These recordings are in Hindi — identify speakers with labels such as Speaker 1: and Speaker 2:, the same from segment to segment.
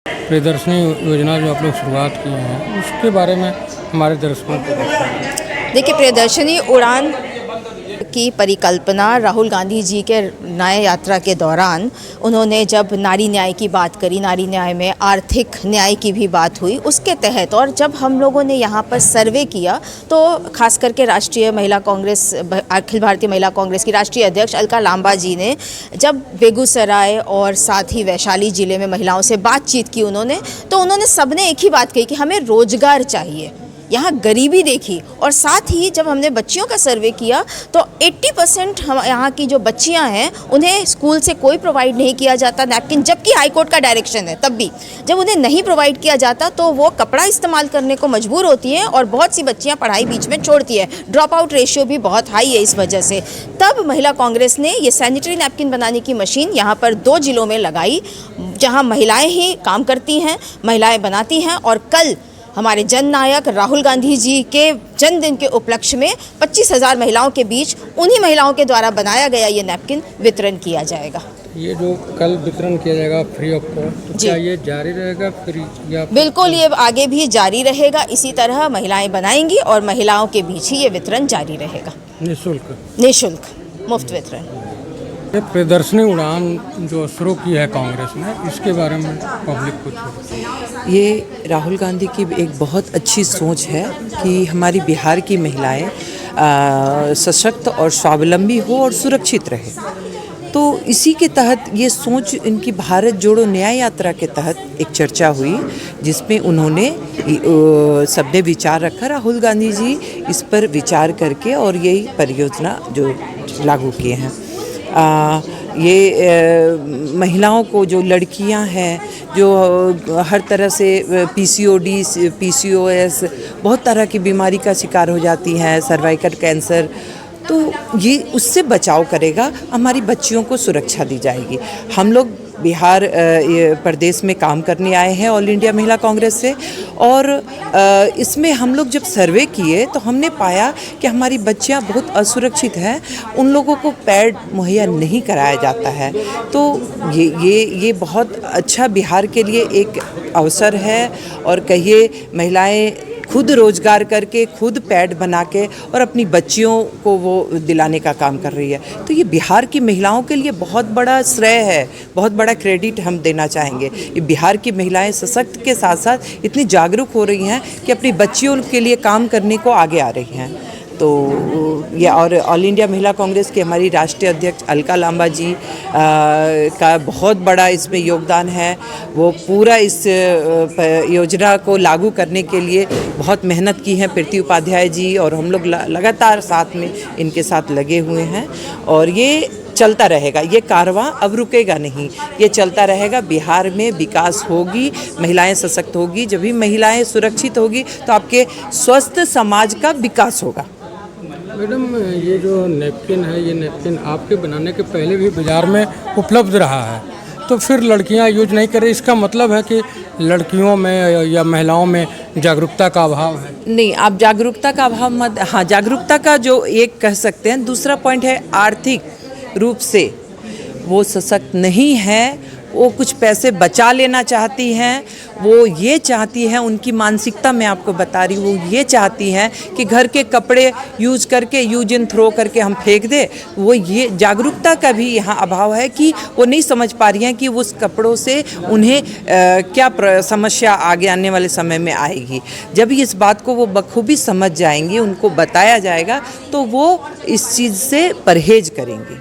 Speaker 1: प्रियदर्शनी योजना जो आप लोग शुरुआत किए हैं उसके बारे में हमारे दर्शकों को बताएं।
Speaker 2: देखिए, प्रियदर्शनी उड़ान की परिकल्पना राहुल गांधी जी के न्याय यात्रा के दौरान उन्होंने जब नारी न्याय की बात करी, नारी न्याय में आर्थिक न्याय की भी बात हुई उसके तहत, और जब हम लोगों ने यहाँ पर सर्वे किया तो खास करके राष्ट्रीय महिला कांग्रेस, अखिल भारतीय महिला कांग्रेस की राष्ट्रीय अध्यक्ष अलका लांबा जी ने जब बेगूसराय और साथ ही वैशाली ज़िले में महिलाओं से बातचीत की तो उन्होंने सबने एक ही बात कही कि हमें रोजगार चाहिए। यहाँ गरीबी देखी, और साथ ही जब हमने बच्चियों का सर्वे किया तो 80% हम यहाँ की जो बच्चियाँ हैं उन्हें स्कूल से कोई प्रोवाइड नहीं किया जाता नैपकिन, जबकि हाई कोर्ट का डायरेक्शन है। तब भी जब उन्हें नहीं प्रोवाइड किया जाता तो वो कपड़ा इस्तेमाल करने को मजबूर होती हैं, और बहुत सी बच्चियाँ पढ़ाई बीच में छोड़ती है। ड्रॉप आउट रेशियो भी बहुत हाई है इस वजह से। तब महिला कांग्रेस ने ये सैनिटरी नैपकिन बनाने की मशीन यहाँ पर 2 जिलों में लगाई जहाँ महिलाएँ ही काम करती हैं, महिलाएँ बनाती हैं, और कल हमारे जननायक राहुल गांधी जी के जन्मदिन के उपलक्ष्य में 25,000 महिलाओं के बीच उन्हीं महिलाओं के द्वारा बनाया गया ये नैपकिन वितरण किया जाएगा।
Speaker 1: ये जो कल वितरण किया जाएगा फ्री ऑफ कॉस्ट, तो क्या ये जारी रहेगा फ्री या?
Speaker 2: बिल्कुल, ये आगे भी जारी रहेगा। इसी तरह महिलाएं बनाएंगी और महिलाओं के बीच ही ये वितरण जारी रहेगा। निःशुल्क मुफ्त वितरण।
Speaker 1: ये प्रदर्शनी उड़ान जो शुरू की है कांग्रेस ने, इसके बारे में पब्लिक कुछ?
Speaker 3: ये राहुल गांधी की एक बहुत अच्छी सोच है कि हमारी बिहार की महिलाएं सशक्त और स्वावलंबी हो और सुरक्षित रहे। तो इसी के तहत ये सोच इनकी भारत जोड़ो न्याय यात्रा के तहत एक चर्चा हुई, जिसमें उन्होंने सबने विचार रखा। राहुल गांधी जी इस पर विचार करके और यही परियोजना जो लागू किए हैं। महिलाओं को, जो लड़कियां हैं जो हर तरह से PCOD, PCOS, बहुत तरह की बीमारी का शिकार हो जाती हैं, सर्वाइकल कैंसर, तो ये उससे बचाव करेगा। हमारी बच्चियों को सुरक्षा दी जाएगी। हम लोग बिहार प्रदेश में काम करने आए हैं ऑल इंडिया महिला कांग्रेस से, और इसमें हम लोग जब सर्वे किए तो हमने पाया कि हमारी बच्चियां बहुत असुरक्षित हैं, उन लोगों को पैड मुहैया नहीं कराया जाता है। तो ये बहुत अच्छा बिहार के लिए एक अवसर है, और कहिए महिलाएं खुद रोजगार करके, खुद पैड बना के और अपनी बच्चियों को वो दिलाने का काम कर रही है। तो ये बिहार की महिलाओं के लिए बहुत बड़ा श्रेय है, बहुत बड़ा क्रेडिट हम देना चाहेंगे। ये बिहार की महिलाएं सशक्त के साथ साथ इतनी जागरूक हो रही हैं कि अपनी बच्चियों के लिए काम करने को आगे आ रही हैं। तो ये, और ऑल इंडिया महिला कांग्रेस की हमारी राष्ट्रीय अध्यक्ष अलका लांबा जी का बहुत बड़ा इसमें योगदान है। वो पूरा इस योजना को लागू करने के लिए बहुत मेहनत की है। प्रीति उपाध्याय जी और हम लोग लगातार साथ में इनके साथ लगे हुए हैं, और ये चलता रहेगा। ये कारवां अब रुकेगा नहीं, ये चलता रहेगा। बिहार में विकास होगी, महिलाएं सशक्त होगी। जब भी महिलाएं सुरक्षित होगी तो आपके स्वस्थ समाज का विकास होगा।
Speaker 1: मैडम, ये जो नैपकिन है, ये नैपकिन आपके बनाने के पहले भी बाज़ार में उपलब्ध रहा है, तो फिर लड़कियां यूज नहीं करें, इसका मतलब है कि लड़कियों में या महिलाओं में जागरूकता का अभाव है?
Speaker 3: नहीं, आप जागरूकता का अभाव मत, हाँ, जागरूकता का जो एक कह सकते हैं। दूसरा पॉइंट है आर्थिक रूप से वो सशक्त नहीं है। वो कुछ पैसे बचा लेना चाहती हैं। वो ये चाहती हैं, उनकी मानसिकता मैं आपको बता रही हूँ, वो ये चाहती हैं कि घर के कपड़े यूज करके, यूज एंड थ्रो करके हम फेंक दें। वो ये जागरूकता का भी यहाँ अभाव है कि वो नहीं समझ पा रही हैं कि उस कपड़ों से उन्हें क्या समस्या आगे आने वाले समय में आएगी। जब इस बात को वो बखूबी समझ जाएंगी, उनको बताया जाएगा, तो वो इस चीज़ से परहेज करेंगी।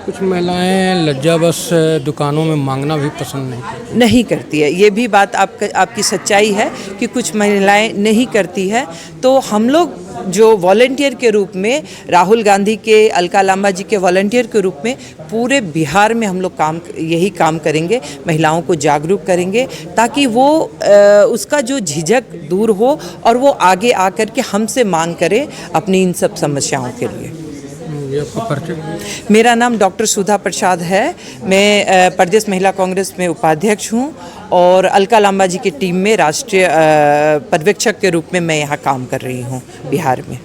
Speaker 1: कुछ महिलाएं लज्जावश दुकानों में मांगना भी पसंद नहीं
Speaker 3: करती है। ये भी बात आपकी सच्चाई है कि कुछ महिलाएं नहीं करती है। तो हम लोग जो वॉलंटियर के रूप में, राहुल गांधी के, अलका लांबा जी के वॉलंटियर के रूप में पूरे बिहार में हम लोग यही काम करेंगे। महिलाओं को जागरूक करेंगे ताकि वो उसका जो झिझक दूर हो और वो आगे आकर के हमसे मांग करे अपनी इन सब समस्याओं के लिए। मेरा नाम डॉक्टर सुधा प्रसाद है। मैं प्रदेश महिला कांग्रेस में उपाध्यक्ष हूँ, और अलका लांबा जी की टीम में राष्ट्रीय पर्यवेक्षक के रूप में मैं यहाँ काम कर रही हूँ बिहार में।